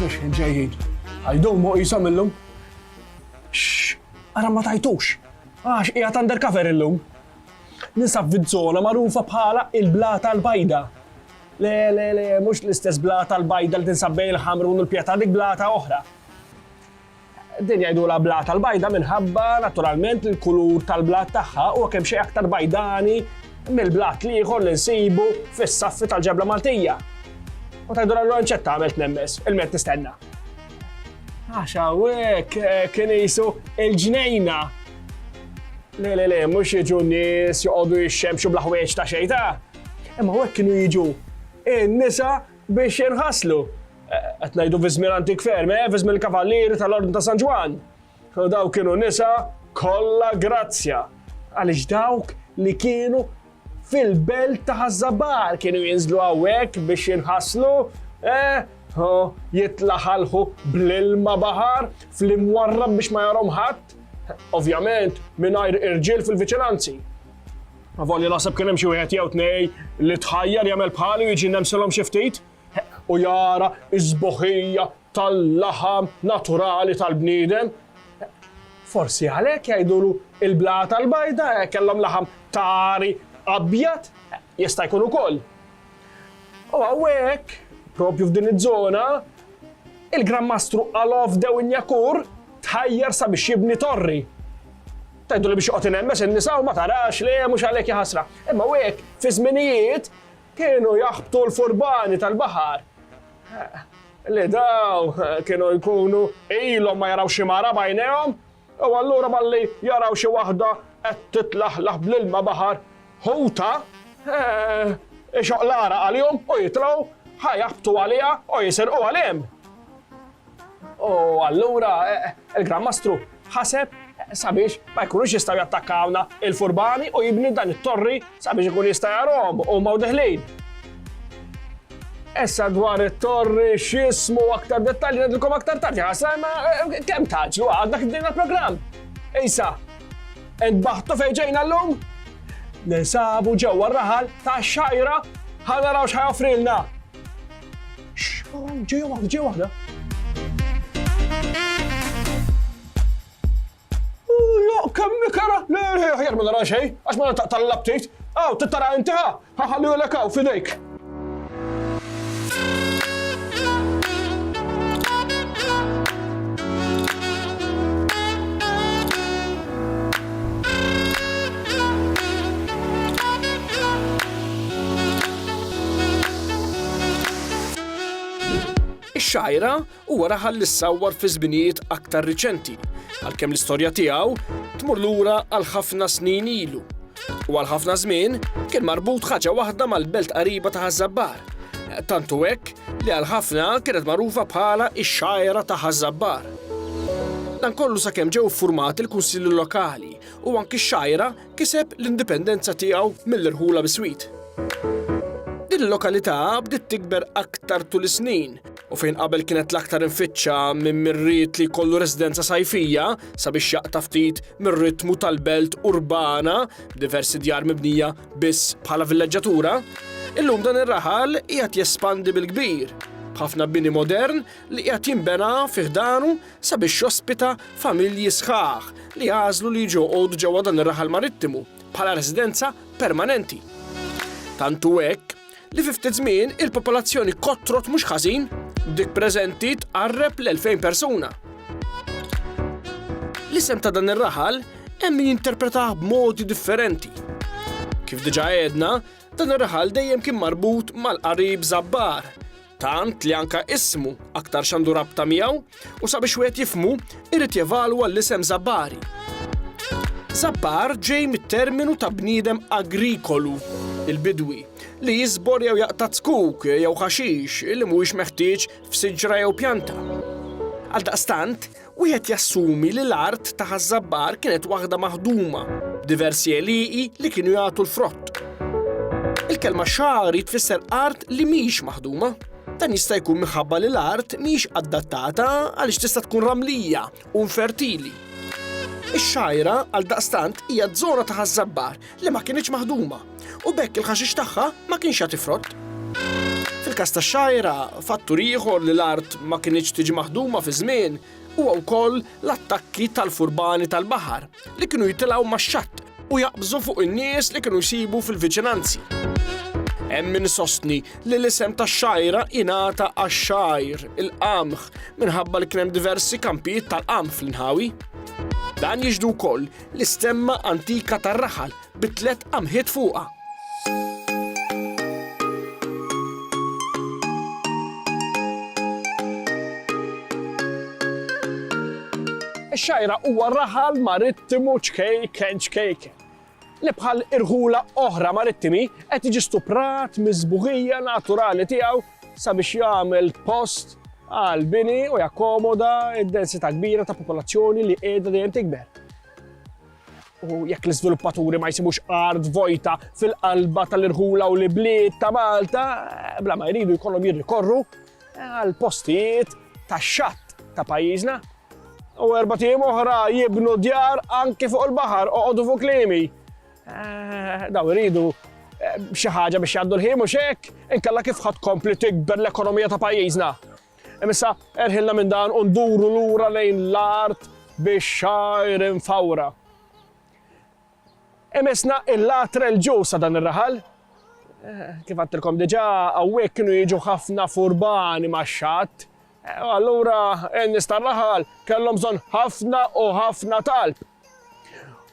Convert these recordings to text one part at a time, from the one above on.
Fiex ġejjin. Għajdhom mo qisha millum. Ara ma tajtux. Għax qiegħed undercover illum. Ninsab fiż-żona magħrufa bħala il-Blata l-Bajda. Le, mhux l-istess Blata l-Bajda li tinsab bejn il-Ħamrun u l-Pjata, dik Blata oħra. Din jgħidulha Blata l-Bajda minħabba naturalment il-kulur tal-blat tagħha huwa kemm xejn aktar bajdani mill-blat li ieħor li nsibu fis-saffi tal-Ġebla Maltija. U tajdu l-ronċetta għamilt nemmes, il-met tistenna. Għax hawnhekk kien qisu il-ġnejna. Le, mhux jiġu nies joqogħdu jixxemxu bla ħwejġ ta' xejn ta'. Imma hawnhekk kienu jiġu in-nisa biex jinħasslu. Qed ngħidu fi żmien antik ferm, fi żmien il-kavallieri tal-Ordni ta' San Ġwan. U dawk kienu nisa kollha grazzja. Għaliex dawk li kienu fil-belt ta' Ħażabbar kienu jinżlu hawnhekk biex jinħasslu, jitlaħalħu bl-ilma baħar fl-imwarrab biex ma jarhom ħadd, ovvjament mingħajr irġiel fil-viċinanzi. Ma volli naħseb kien hemm xi wieħed jew tnejn li tħajjar jagħmel bħalu jiġi nemsilhom xi ftit u jara ż-żboħija tal-laħam naturali tal-bniedem. Forsi għalhekk jgħidulu il-Blata l-Bajda kellhom laħam tari abjad jista' jkun ukoll. U hawnhekk, propju f'din iż-żona, il-Grammastru Alof Dewinjakur tħajjar sabiex jibni torri. Tgħidulu biex joqgħod inhemmes in-nisa u ma tarax le mhux għalhekk jaħasra. Imma hekk fi żminijiet kienu jaħbtu l-furbani tal-baħar. Li daw kienu jkunu ilhom ma jaraw xi mara bajnejhom u allura malli jaraw xi waħda qed titlaħlaħ bl-ilma baħar ħuta, xoqlara għalihom u jitlaw ħajjaħbtu għaliha u jisirqu għalihom. U allura il-Grammastru ħaseb sabiex ma jkunux jistgħu jattakkawna il-furbani u jibni dan it-torri sabiex ikun jista' jarahom u ma deħlin. Issa dwar it-torri x'ismu aktar dettalji ngħidilkom aktar tard ħasra ma kemm taġlu għadna kif bdejna l-programm. Issa, intbaħħtu fejn ġejna llum? Ninsabu ġewwa r-raħal tax-xajra ħanaraw x'ħajofrilna. Ġej waħda. Kemm kara? Le, ħjar ma nara xejn, għax ma tal-labtit. Tittara inti ħallihulek hawn f'idejk. Ix-xajra huwa raħal li ssawwar fi żminijiet aktar riċenti, għalkemm l-istorja tiegħu tmur lura għal ħafna snin ilu. U għal ħafna żmien kien marbut ħaġa waħda mal-belt qariba ta' Ħażabbar. Tantu hekk li għal ħafna kienet magħrufa bħala x-xajra ta' Ħażabbar. Dan kollu sakemm ġew ffurmati l-kunsilli lokali u anki x-xajra kiseb l-indipendenza tiegħu mill-irħula Biswit. Din il-lokalità bdiet tikber aktar tul is-snin u fejn qabel kienet l-aktar infittxa minn mirriet li jkollu residenza sajfija sabiex jaqta' ftit mir-ritmu tal-belt urbana b'diversi djar mibnija biss bħala villaġġatura, illum dan ir-raħal qiegħed jespandi bil-kbir b'ħafna bini modern li qiegħed jinbena fih danu sabiex jospita familji sħaħ li għażlu li joqgħodu ġewwa dan ir-raħal marittimu bħala residenza permanenti. Tantu hekk li fi ftit żmien il-popolazzjoni kottrot mhux ħażin dik preżenti tqarreb l-2000 persuna. L-isem ta' dan ir-raħal hemm min jinterpretah b'modi differenti. Kif diġà għedna, dan ir-raħal dejjem kien marbut mal-qarib Żabbar, tant li anke ismu aktar x'għandu rabta miegħu u sabiex wieħed jifhmu irid jevalwa l-isem Żabbari. Żabbar ġej mit-terminu ta' bniedem agrikolu, il-bidwi, li jiżbor jew jaqta' skuk jew ħaxix li mhuwiex meħtieġ f'siġra jew pjanta. Għaldaqstant, wieħed jassumi li l-art ta' Żabbar kienet waħda maħduma, diversi eliqi li kienu jagħtu l-frott. Il-kelma xagħri tfisser art li mhix maħduma. Dan jista' jkun minħabba li l-art mhix adattata għaliex tista' tkun ramlija u infertili. Ix-xajra għaldaqstant hija żona ta' Żabbar li ma kienx maħduma u bekk il-ħaxix tagħha ma kienx jagħti frott. Fil-każ tax-xajra, fattur ieħor li l-art ma kienx tiġi maħduma fi żmien huwa wkoll l-attakki tal-furbani tal-baħar li kienu jitilgħu max-xatt u jaqbżu fuq in-nies li kienu jsibu fil-viċinanzi. Hemm min isostni li l-isem tax-xajra ingħata għax-xajr, il-qamħ, minħabba li kien hemm diversi kampijiet tal-qamħ fl-inħawi. Dan jiġdu wkoll l-istemma antika tar-raħal bit-tliet qamħiet fuqha. Ix-xajra huwa raħal marittimu ċkejken li bħal irħula oħra marittimi qed jiġi stuprat miż-żbuħija naturali tiegħu sabiex jagħmel post għal bini u jakkomoda id-densità kbira ta' popolazzjoni li qiegħda dejjem tikber. U jekk l-iżviluppaturi ma jsibux art vojta fil-qalba tal-irħula u l-bliet ta' Malta, bla ma jridu jkollhom jirrikorru għal postijiet tax-xatt ta' pajjiżna. U 4 tiem oħra jibnu djar anke fuq il-baħar oqgħodu fuq klimi. Daw iridu xi ħaġa biex jgħaddu l-ħiem u x'hekk, inkella kif ħadd kompli tikber l-ekonomija ta' pajjiżna. Imissa erħilna minn dan u nduru lura lejn l-art biex xajr infawra. Imesna il-latrel ġusa dan ir-raħal. Kif għattilkom diġà hawnhekk kienu jiġu ħafna furbani max-xatt. Allura n-nies tar-raħal kellhom bżonn ħafna u ħafna talb.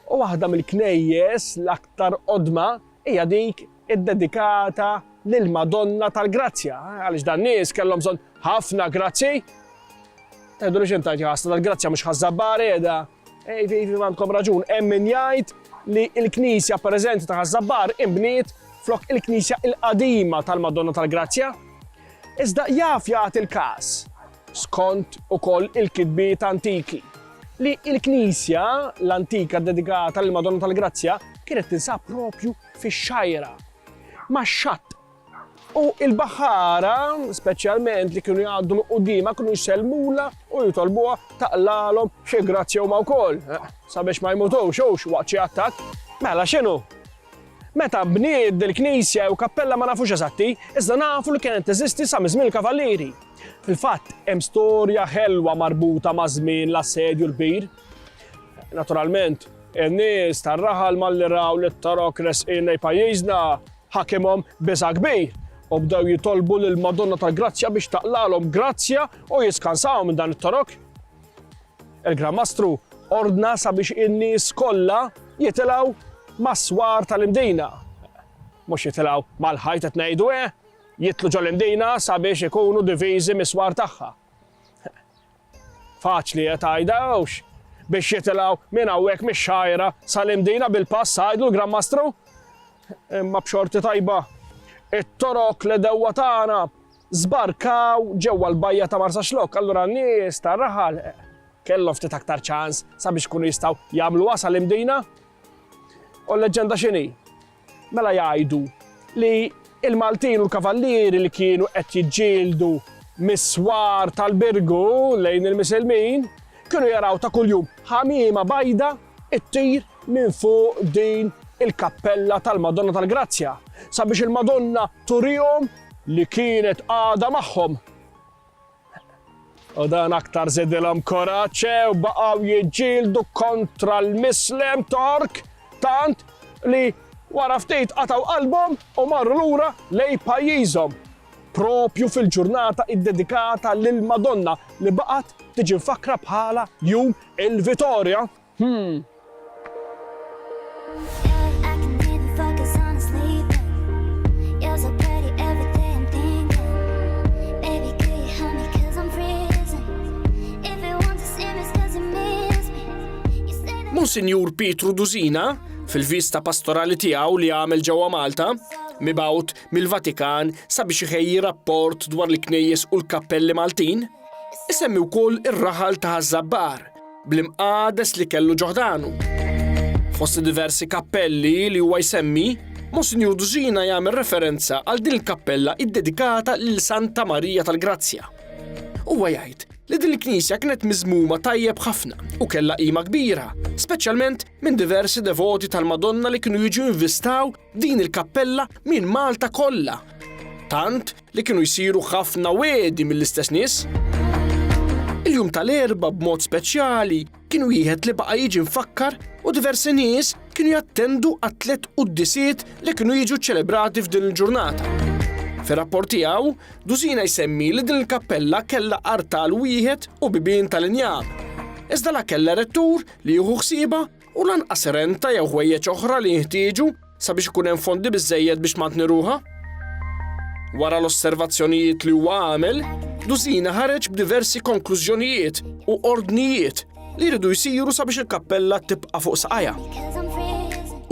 U waħda mill-knejjes l-aktar qodma hija dik iddedikata lill-Madonna tal-Grazzja, għaliex dan nies kellhom bżonn ħafna grazzi. Tgħidu li x'intajt ħasta tal-Grazzja mhux ħaż-Żabbar qiegħda. Għandkom raġun, hemm min jgħid li l-Knisja preżenti ta' Żabbar inbniet flok il-Knisja il-qadima tal-Madonna tal-Grazzja. Iżda jaf jagħti il-każ skont ukoll il-kitbiet antiki li l-Knisja l-antika dedikata lill-Madonna tal-Grazzja kienet tinsab propju fix-xajra max-xatt. U il-baħara, speċjalment li kienu jgħaddu minn qudiema kienu jselmula u jitolbuha taqlalhom xi grazzja huma wkoll sabiex ma jmutux waqt xi attakk. Mela x'inhu? Meta bniet il-Knisja u kappella ma nafux eżatti, iżda nafu li kienet teżisti sa żmien il-Kavallieri. Fil-fatt hemm storja ħelwa marbuta ma' żmien l-assedju l-kbir. Naturalment, in-nies tar-raħal malli raw li t-tarok resqin lejn pajjiżna ħakimhom biża' kbir u bdew jitolbu lill-Madonna tal-Grazzja biex taqlalhom grazzja u jiskansaw minn dan it-tarok. Il-Gran Mastru ordna sabiex in-nies kollha jitilgħu mas-swar tal-imdejna. Mhux jitilgħu mal-ħajt qed ngħidu jitlu ġol imdejna sabiex ikunu diviżi mis-swar tagħha. Faċli qed tgħidawx biex jitilgħu minn hawnhekk mix-xajra sal-imdejna bil-pass għajdu l-Gran Mastru. Imma b'xorti tajba, it-torok li dewwa tagħna żbarkaw ġewwa l-bajja ta' Marsaxlokk, allura n-nies tar-raħal kellhom ftit aktar ċans sabiex ikunu jistgħu jagħmlu wasal imdejna. U l-leġenda x'inhi? Mela jgħidu li Il-Maltin u l-kavallieri li kienu qed jiġġieldu mis-swar tal-Birgu lejn il-Miselmin kienu jaraw ta' kuljum ħamiema bajda ittir minn fuq din il-kappella tal-Madonna tal-Grazzja sabiex il-Madonna turihom li kienet għada magħhom. U dan aktar żidilhom koraġġ u baqgħu jiġġieldu kontra l-Mislem Tork tant li wara ftit qataw qalbhom u marru lura lejn pajjiżhom. Propju fil-ġurnata iddedikata lill-Madonna li baqgħet tiġi mfakra bħala jum il-Vitorja. Monsinjur Pietru Dusina, fil-vista pastorali tiegħu li għamel ġewwa Malta, mibgħut mill-Vatikan sabiex iħejji rapport dwar l-knejjes u l-kappelli Maltin, isemmi wkoll ir-raħal ta' Żabbar bl-imqades li kellu ġoħdanu. Fost diversi kappelli li huwa jsemmi, Monsinjur Dusina jagħmel referenza għal din il-kappella iddedikata lil Santa Marija tal-Grazzja. Huwa jgħid li din il-Knisja kienet miżmuma tajjeb ħafna u kellha qima kbira, speċjalment minn diversi devoti tal-Madonna li kienu jiġu jinvistaw din il-kappella minn Malta kollha. Tant li kienu jsiru ħafna wedi mill-istess nies. Il-jum tal-Erba' b'mod speċjali kienu wieħed li baqa' jiġi mfakkar u diversi nies kienu jattendu għat-tliet quddisiet li kienu jiġu ċelebrati f'din il-ġurnata. Fir-rapport tiegħu, Dusina jsemmi li din il-kappella kellha artal wieħed u bibien tal-injam. Iżda la kellha rettur li jieħu ħsiebha u lanqas renta jew ħwejjeġ oħra li jeħtieġu sabiex ikun hemm fondi biżżejjed biex ma tniruha. Wara l-osservazzjonijiet li huwa għamel, Dusina ħareġ b'diversi konklużjonijiet u ordnijiet li jridu jsiru sabiex il-kappella tibqa' fuq saqajja.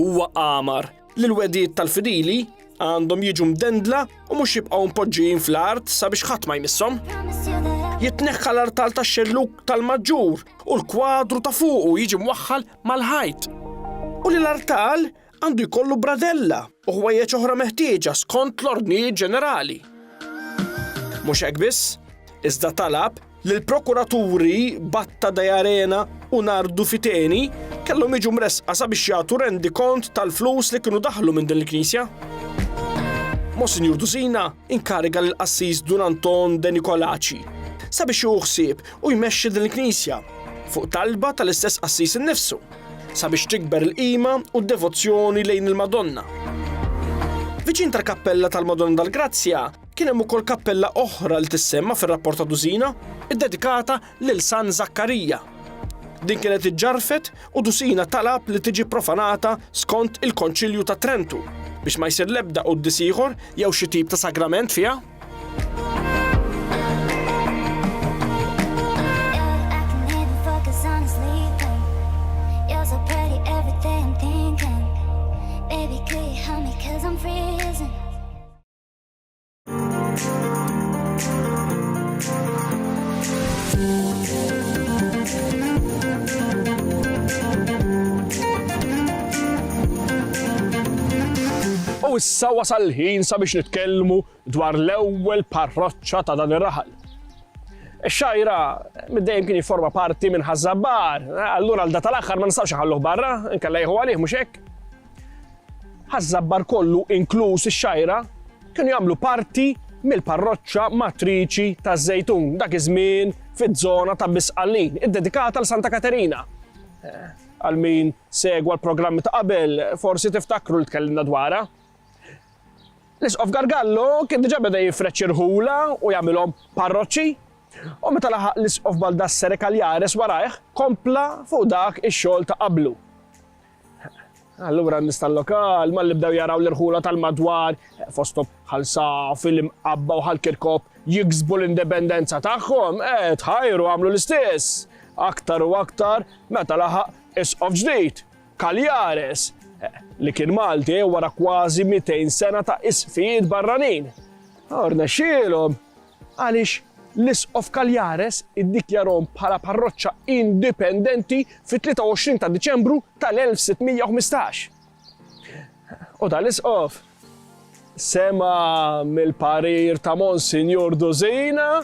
Huwa qamar li l-wedijiet tal-fidili għandhom jiġu mdendla u mhux jibqgħu mpoġġijin fl-art sabiex ħadd ma jmisshom. Jitneħħa l-artal tax-xelluk tal-Maġġur u l-kwadru ta' fuqu jiġi mwaħħal mal-ħajt. U li l-artal għandu jkollu bradella u ħwejjeġ oħra meħtieġa skont l-ordnijiet ġenerali. Mhux hekk biss, iżda talab li l-prokuraturi Batta Dajarena u Nardu Fiteni kellhom jiġu mresqa sabiex jagħtu rendikont tal-flus li kienu daħlu minn din il-Knisja. Monsinjur Dusina inkariga lill-Qassis Dun Anton De Nicolaci sabiex jieħu ħsieb u jmexxi din il-Knisja fuq talba tal-istess qassis innifsu sabiex tikber il-qima u d-devozzjoni lejn il-Madonna. Viċin tal-kappella tal-Madonna tal-Grazzja kien hemm ukoll kappella oħra li tissemma fir-rapport ta' Dusina iddedikata lil San Zakkarija. Din kienet iġġarfet u Dusina talab li tiġi profanata skont il-Konċilju ta' Trentu biex ma jsir l-ebda quddis ieħor jew xi tip ta' sagrament fiha. U issa wasal ħin sabiex nitkellmu dwar l-ewwel parroċċa ta' dan ir-raħal. Ix-xajra middejjem kien jifforma parti minn Ħażabbar, allura l data tal-aħħar ma nistgħux iħalluh barra, inkella jieħu għalih mhux hekk. Ħażabbar kollu inkluż ix-xajra kienu jagħmlu parti mill-parroċċa matriċi taż-Żejtun dak iż-żmien fiż-żona ta' Bisqallin, iddedikata l Santa Katerina. Għal min segwa l-programmi ta' qabel, forsi tiftakru li tkellimna dwarha. L-Isqof Gargallo kien diġà beda jifreċ irħula u jagħmilhom parroċċi, u meta laħaq l-Isqof Baldassare Kaljares warajh kompla fuq dak ix-xogħol ta' qablu. Allura n-nies tal-lokal malli bdew jaraw l-irħula tal-madwar fosthom ħalsaf fil-imqabba u ħall-Kirkop jiksbu l-indipendenza tagħhom, tħajru għamlu l-istess. Aktar u aktar meta laħaq Isqof ġdid, Kaljares, li kien Malti wara kważi 200 sena ta' isfijiet barranin. Orna xielhom għaliex l-Isqof Kaljares iddikjarhom bħala parroċċa indipendenti fit-23 ta' Diċembru tal-1615. U tal-Isqof sema mill-parir ta' Monsignor Dozina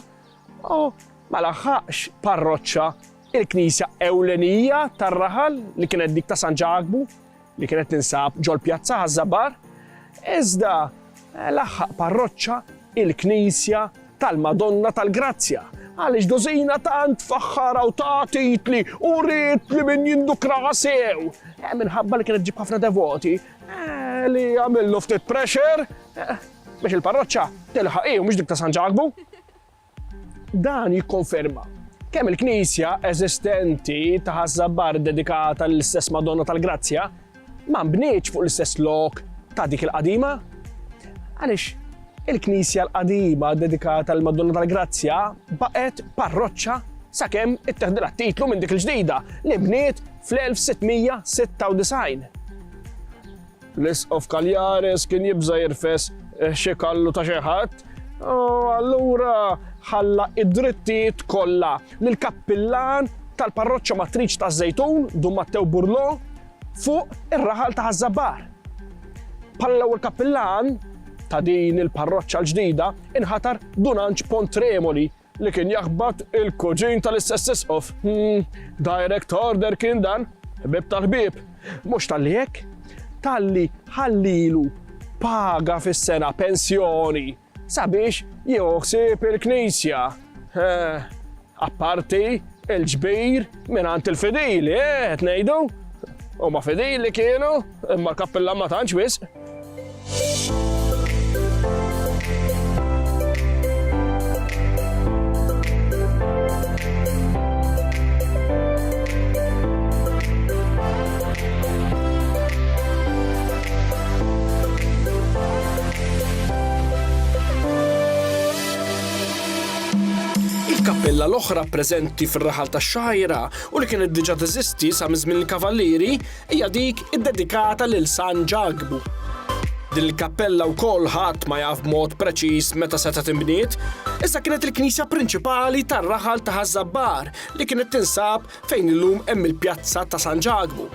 u ma laħħaqx parroċċa il-Knisja ewlenija tar-Raħal li kienet dik ta' San Ġagbu li kienet tinsab ġol Pjazza Ħażabar, iżda laħħaq parroċċa il-Knisja tal-Madonna tal-Grazzja. Għaliex Dozina tant faħħara u tagħtitli u ritli min jindukra sew. Minħabba li kienet ġib ħafna devoti li għamillu ftit pressure biex il-parroċċa tilħaq u mhux dik ta' San Ġagbu. Dan jikkonferma kemm il-Knisja eżistenti ta' Ħażabar dedikata l-istess Madonna tal-Grazzja ma nbnietx fuq l-istess lok ta' dik il-qadima. Għaliex il-Knisja l-qadima dedikata l-Madonna tal-Grazzja baqgħet parroċċa sakemm ittieħdilha titlu minn dik il-ġdida li bniet fl-1696. L-Isqof Kaljares kien jibża jirfes xi kallu ta' xi ħadd, u allura ħalla id-drittijiet kollha lill-kappillan tal-parroċċa Matriċ taż-Żejtun Dun Matteo Burlo fuq ir-Raħal ta' Ħażabar. Bħala l-ewwel kappillan ta' din il-parroċċa l-ġdida inħatar Dunanċ Pontremoli li kien jaħbad il-kuġin tal-istess Isqof. Direct order kien dan, ħbieb tal-ħbieb. Mhux tal-li hekk, tal-li ħallilu paga fis-sena pensjoni sabiex joħsib il-Knisja. Apparti il-ġbir mingħand il-fedili, qed ngħidu. Huma fedili kienu, imma l-kappillan ma tantx wisq. Il-kappella l-oħra preżenti fir-Raħal tax-Xajra u li kienet diġà teżisti sa miżmien il-Kavallieri hija dik iddedikata lil San Ġagbu. Din il-kappella wkoll ħadd ma jaf b'mod preċiż meta setgħet inbniet, issa kienet il-Knisja prinċipali tar-Raħal ta' Ħażabar li kienet tinsab fejn illum hemm il-Pjazza ta' San Ġagbu.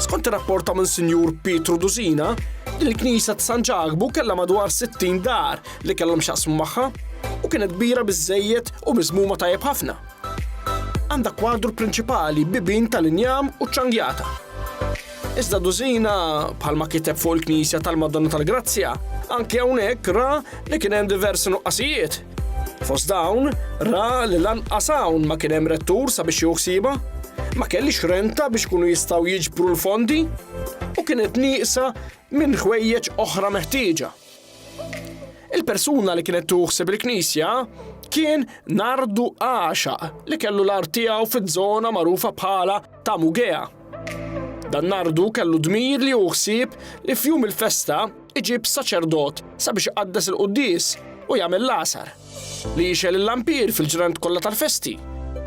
Skont ir-rapport ta' Monsinjur Pietru Dozina, din il-Knisja ta' San Ġagbu kellha madwar 60 dar li kellhom x'jaqsmu magħha u kienet kbira biżżejjed u miżmuma tajjeb ħafna. Għandha kwadru prinċipali bibien tal-injam u ċċangjata. Iżda Dozina bħalma kiteb fuq il-Knisja tal-Madonna tal-Grazzja, anke hawnhekk ra li kien hemm diversi nuqqasijiet. Fost dawn ra li lanqas hawn ma kien hemm rettur sabiex joħsiba, ma kellix renta biex kunu jistgħu jiġbru l-fondi u kienet nieqsa minn ħwejjeġ oħra meħtieġa. Il-persuna li kienet tuħseb il-Knisja kien Nardu Għaxaq li kellu l-art tiegħu fiż-żona magħrufa bħala ta' Mugea. Dan Nardu kellu dmir li juħsib li f'jum il-festa iġib saċerdot sabiex iqaddes il-quddies u jagħmel l-għasar, li jixel il-lampir fil-ġrant kollha tal-festi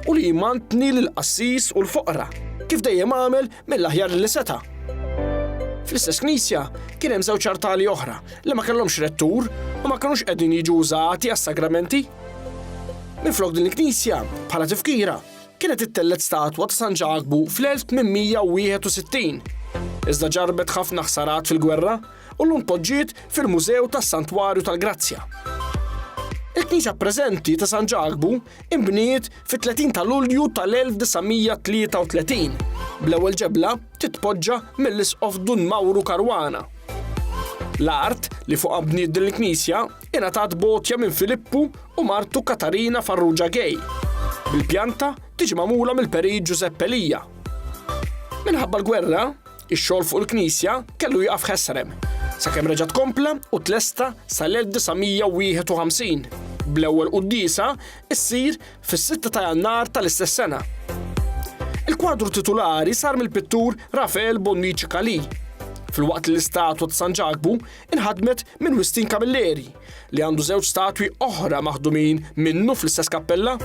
u li jmantni lill-qassis u l-foqra kif dejjem għamel mill-aħjar li seta'. Fl-istess Knisja kien hemm żewġ artali oħra li ma kellhomx rettur u ma kinux qegħdin jiġu użati għas-sagramenti. Minflok din il-Knisja bħala tifkira kienet ittellet statwa ta' San Ġagbu fl-1861. Iżda ġarbet ħafna ħsarat fil-gwerra u llum poġġiet fil-Mużew tas-Santwarju tal-Grazzja. Il-Knisja preżenti ta' San Ġagbu imbniet fit-30 ta' Lulju tal-1933 bl-ewwel ġebla titpoġġa mill-Isqof Dun Mawru Karwana. L-art li fuqha bniet din il-Knisja ingħatat botja minn Filippu u martu Katarina Farrugia Gej. Bil-pjanta tiġi magħmula mill-Perig Giuseppe Lija. Minħabba l-gwerra, ix-xogħol fuq il-Knisja kellu jieqaf ħesrem sakemm reġgħet tkompla u tlesta sal-1951. Bl-ewwel qudiesa issir fis-6 ta' Jannar tal-istess sena. Il-kwadru titolari sar mill-pittur Rafael Bonnici Calì. Filwaqt li l-istatwa ta' San Ġagbu inħadmet minn Wistin Camilleri li għandu żewġ statwi oħra maħdumin minnu fl-istess kappella,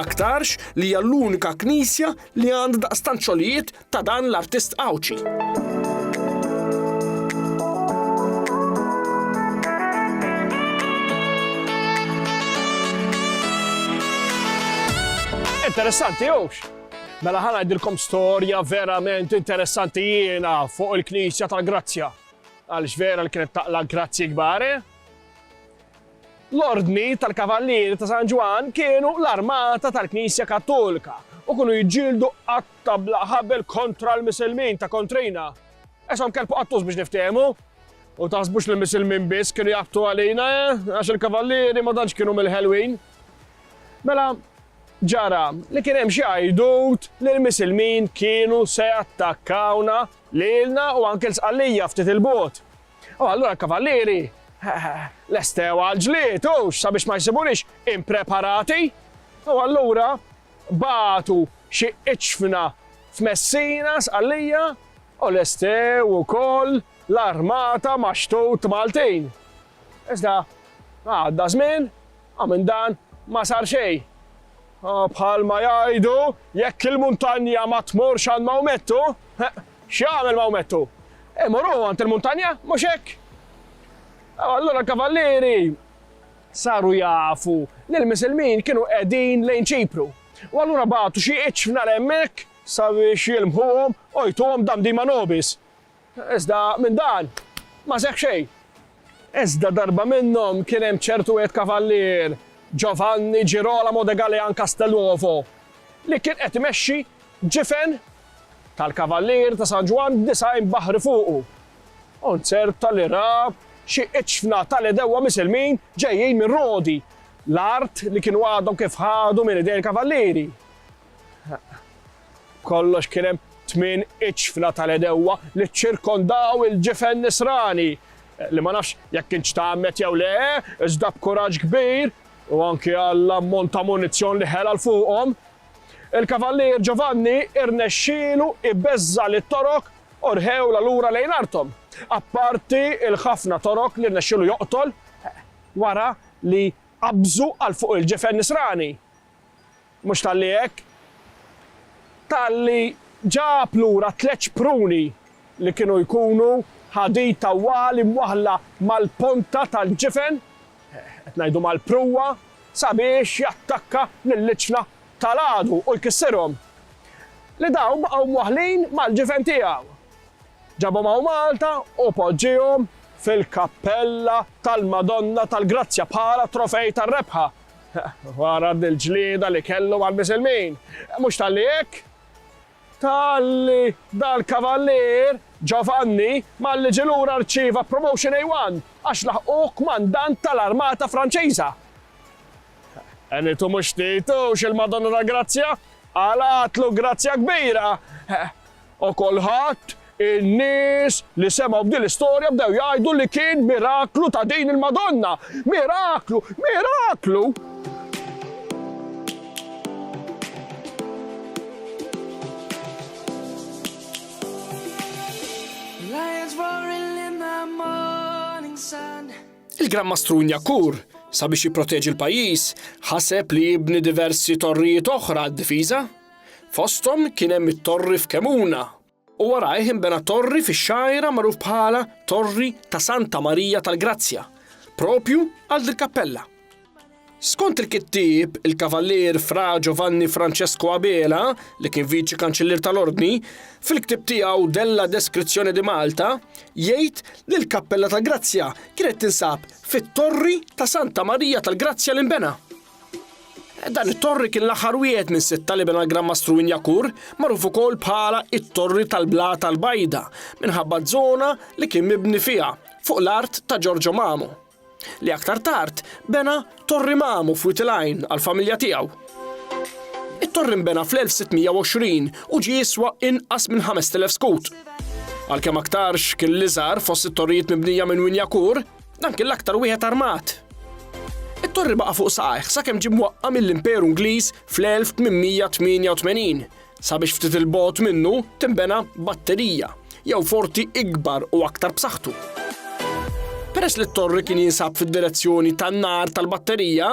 aktarx li hija l-unika knisja li għandha daqstant xogħlijiet ta' dan l-artist Awċi. Interessanti, jowx? Mela ħana għajdilkom storja verament interessanti jiena fuq il-Knisja tal-Grazzja. Għaliex vera li kienet taqla grazzi kbar. L-ordni tal-Kavallieri ta' San Ġwan kienu l-armata tal-Knisja Kattolika u kienu jiġġieldu qatta bla ħabel kontra l-Misilmin ta' kontrina. Esom kelbu qattus biex niftehmu. U taħsbux li l-Misilmin biss kienu jaqtu għalina, għax il-Kavallieri ma danx kienu mill-ħelwin. Mela, ġara li kien hemm xi għajdut li l-Misilmin kienu se attakkawna lilna u anke l-sqallija ftit il-bot. U allura l-Kavallieri lestew għal-ġlied, sabiex ma jsibunix impreparati. U allura batu xi iċfna f'Messina sqallija u lestew ukoll l-armata maxtut Maltin. Iżda għadda żmien, minn dan ma sar xejn. Bħalma jgħidu jekk il-muntanja ma tmurx għand Mawmettu, x'jagħmel Mawmettu? Imorru għand il-muntanja, mhux hekk? Allura l-Kavallieri saru jafu li l-Misilmin kienu qegħdin lejn Ċipru. U allura batu xi iċfna hemmhekk sabiex jilmħuhom u jtuhom damdima nobis. Iżda minn dan ma seħħ xejn. Iżda darba minnhom kien hemm ċertu wieħed kavallier, Giovanni Girolamo de Galean Castelnuovo, li kien qed imexxi ġifen tal-Kavallier ta' San Ġwan 90 baħri fuqu. U nċerta li rab xi iċfna tal-edewwa Misilmin ġejjin minn Rodi, l-art li kienu għadhom kif ħadu minn idej il-Kavallieri. Kollox kien hemm 8 iċfna tal-edewwa li ċirkondaw il-ġifen nisrani, li ma nafx jekk kienx tagħmmet jew le, iżda b'kuraġġ kbir u anke għall-ammont ta' munizzjon li ħelal fuqhom. Il-Kavallier Giovanni irnexxielu ibeżza lit-torok u rħewla lura lejn artom. Apparti il-ħafna torok li rnexxielu joqtol wara li qabżu għal fuq il-ġifen nisrani. Mhux talli hekk, talli ġab lura 3 pruni li kienu jkunu ħadita wali mwaħla mal-ponta tal-ġifen, qed ngħidu mal-pruwa, sabiex jattakka lill-liċna tal-għadu u jkissirhom. Li dawn baqgħu mwaħlin mal-ġifen tiegħu. Ġabhom hawn Malta u poġġihom fil-kappella tal-Madonna tal-Grazzja bħala trofej tar-rebħa. Wara d-ġlieda li kellu mal-Misilmin. Mhux talli hekk, talli dal-Kavallier Giovanni malli ġilura rċieva Promotion A1 għax laħqu kmandant tal-Armata Franċiża. Enitu mhux titux il-Madonna tal-Grazzja għalatlu grazzja kbira. U kulħadd in-nies li semgħu b'din l-istorja bdew jgħidu li kien miraklu ta' din il-Madonna. Miraklu, miraklu! Il-Gran Mastru Njakur, sabiex jipproteġi l-pajjiż, ħaseb li jibni diversi torrijiet oħra għad-difiża. Fosthom kien hemm it-torri f'Kemuna u warajh inbena torri fix-xajra magħruf bħala Torri ta' Santa Marija tal-Grazzja, propju għal il-kappella. Skont il-kittib, il-Kavallier Fra Giovanni Francesco Abela, li kien viċi kanċellier tal-Ordni, fil-ktib tiegħu della Deskrizzjoni di Malta, jgħid li l-Kappella tal-Grazzja kienet tinsab fit-Torri ta' Santa Marija tal-Grazzja li nbena. Dan it-torri kien l-aħħar wieħed minn 6 li bena l-Gran Mastru Njakur, magħruf ukoll bħala it-Torri tal-Bla tal-Bajda, minħabba żona li kien mibni fiha fuq l-art ta' Giorgio Mamo, li aktar tard bena Torri Mamo f'Witilajn għall-familja tiegħu. It-torri nbena fl-1620 u ġie jiswa inqas minn 5,000 skut. Għalkemm aktarx kien l-iżgħar fost it-torrijiet mibnija minn Njakur, dan kien l-aktar wieħed armat. It-torri baqa' fuq saqajh sakemm ġie mwaqqa mill-Imperu Ingliż fl-1888 sabiex ftit il-bogħod minnu tinbena batterija jew forti ikbar u aktar b'saħħtu. Peress li t-torri kien jinsab fid-direzzjoni tan-nar tal-batterija,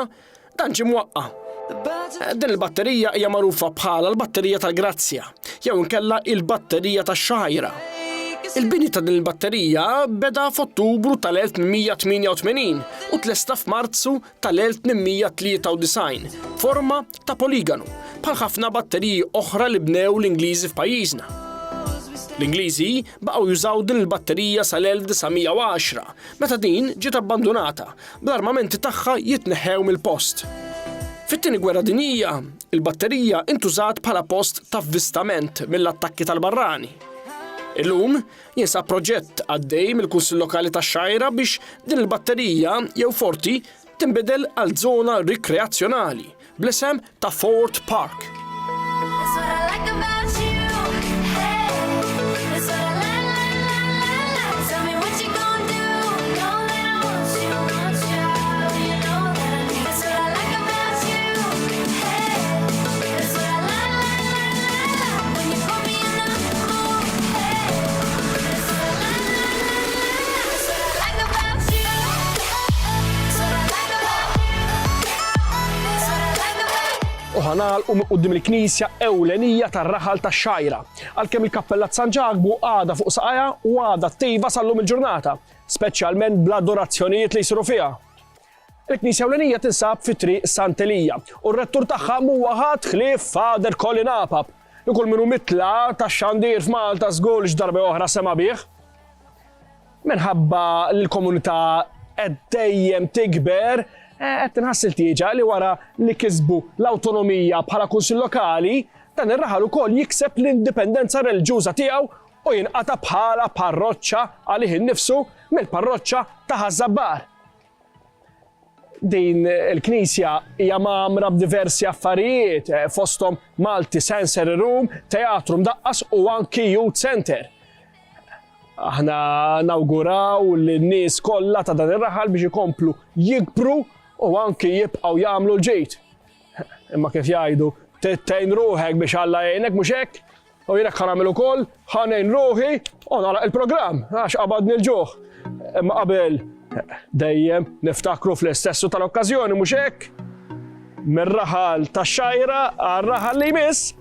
dan ġie mwaqqa. Din il-batterija hija magħrufa bħala l-Batterija tal-Grazzja jew inkella il-Batterija tax-Xajra. Il-bini ta' din il-batterija beda f'Ottubru tal-1888 u tlesta f'Marzu tal-1893 forma ta' poligonu bħal ħafna batteriji oħra li bnew l-Ingliżi f'pajjiżna. L-Ingliżi baqgħu jużaw din il-batterija sal-1910, meta din ġiet abbandonata bl-armamenti tagħha jitneħħew mill-post. Fit-tieni gwerra dinjija, il-batterija intużat bħala post ta' avvistament mill-attakki tal-barrani. Illum jinsab proġett għaddej mill-Kunsill Lokali tax-Xajra biex din il-batterija jew forti tinbidel għal żona rikreazzjonali bl-isem ta' Fort Park. That's what I like about you. Hey, that's what I like. Tell me what you gonna do. Know that I want you. You know that I need. That's what I like about you. Hey, that's what I like. When you put me in the mood. Hey, that's what I like. That's what I like about you. That's what I like about you. That's what I like about you. U ħanal qudiem il-Knisja ewlenija tar-raħal tax-Xajra, għalkemm il-Kappella San Ġagbu għadha fuq saqajja u għadha tejba sal-lum il-ġurnata, speċjalment bl-adorazzjonijiet li jsiru fiha. Il-Knisja ewlenija tinsab fi triq Sant'Elija u r-rettur tagħha huwa ħadd ħlief Father Colin Apap, li kull minnu mitla tax-xandir f'Malta żgur li x'darba oħra sema' bih. Minħabba l-komunità qed dejjem tikber, qed tinħass il-tieġa li wara li kisbu l-awtonomija bħala kunsill lokali, dan ir-raħal ukoll jikseb l-indipendenza reliġjuża tiegħu u jinqata' bħala parroċċa għalih innifsu mill-parroċċa ta' Ħażabbar. Din il-Knisja hija magħmra b'diversi affarijiet fosthom Malti Sensory Room, teatru mdaqqas u anki Youth Center. Aħna nawguraw lin-nies kollha ta' dan ir-raħal biex ikomplu jikbru u anki jibqgħu jagħmlu l-ġejt. Imma kif jgħidu, tittejn ruħek biex Alla jgħinek mhux hekk? U jien hekk ħanagħmel ukoll, ħanejn ruħi u nagħlaq il-programm għax qabadni l-ġuħ. Imma qabel dejjem niftakru fl-istessu tal-okkażjoni mhux hekk? Mir-raħal tax-Xajra għar-raħal li jmiss.